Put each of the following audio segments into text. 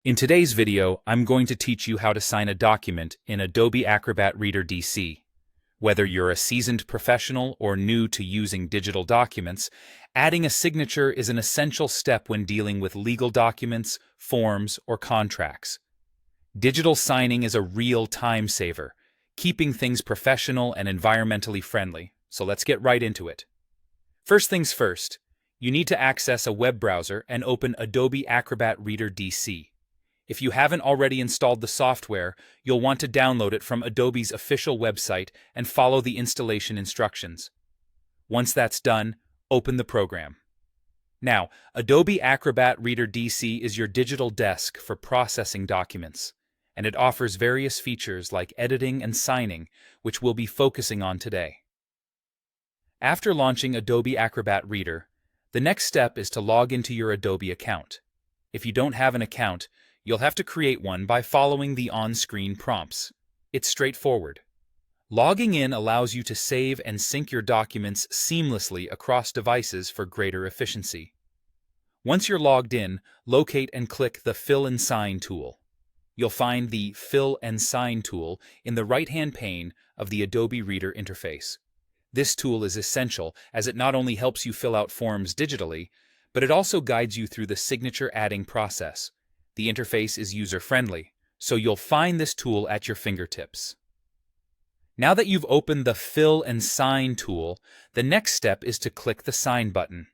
In today's video, I'm going to teach you how to sign a document in Adobe Acrobat Reader DC. Whether you're a seasoned professional or new to using digital documents, adding a signature is an essential step when dealing with legal documents, forms, or contracts. Digital signing is a real time saver, keeping things professional and environmentally friendly, so let's get right into it. First things first, you need to access a web browser and open Adobe Acrobat Reader DC. If you haven't already installed the software, you'll want to download it from Adobe's official website and follow the installation instructions. Once that's done, open the program. Now, Adobe Acrobat Reader DC is your digital desk for processing documents, and it offers various features like editing and signing, which we'll be focusing on today. After launching Adobe Acrobat Reader, the next step is to log into your Adobe account. If you don't have an account, you'll have to create one by following the on-screen prompts. It's straightforward. Logging in allows you to save and sync your documents seamlessly across devices for greater efficiency. Once you're logged in, locate and click the Fill and Sign tool. You'll find the Fill and Sign tool in the right-hand pane of the Adobe Reader interface. This tool is essential as it not only helps you fill out forms digitally, but it also guides you through the signature adding process. The interface is user-friendly, so you'll find this tool at your fingertips. Now that you've opened the Fill and Sign tool, the next step is to click the Sign button.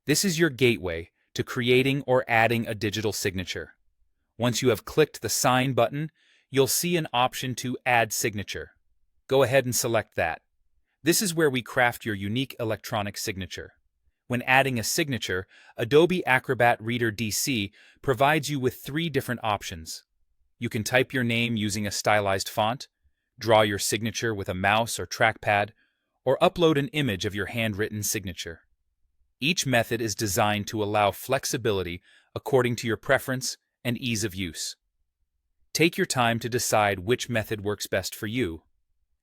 This is your gateway to creating or adding a digital signature. Once you have clicked the Sign button, you'll see an option to Add Signature. Go ahead and select that. This is where we craft your unique electronic signature. When adding a signature, Adobe Acrobat Reader DC provides you with 3 different options. You can type your name using a stylized font, draw your signature with a mouse or trackpad, or upload an image of your handwritten signature. Each method is designed to allow flexibility according to your preference and ease of use. Take your time to decide which method works best for you.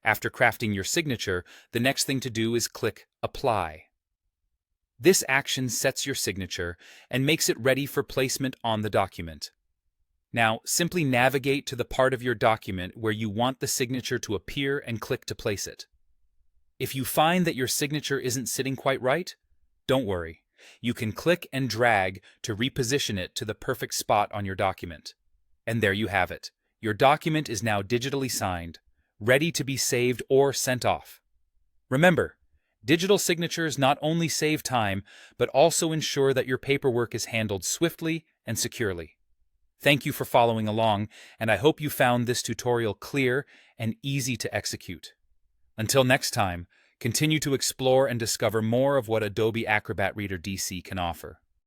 After crafting your signature, the next thing to do is click Apply. This action sets your signature and makes it ready for placement on the document. Now, simply navigate to the part of your document where you want the signature to appear and click to place it. If you find that your signature isn't sitting quite right, don't worry. You can click and drag to reposition it to the perfect spot on your document. And there you have it. Your document is now digitally signed, ready to be saved or sent off. Remember, digital signatures not only save time, but also ensure that your paperwork is handled swiftly and securely. Thank you for following along, and I hope you found this tutorial clear and easy to execute. Until next time, continue to explore and discover more of what Adobe Acrobat Reader DC can offer.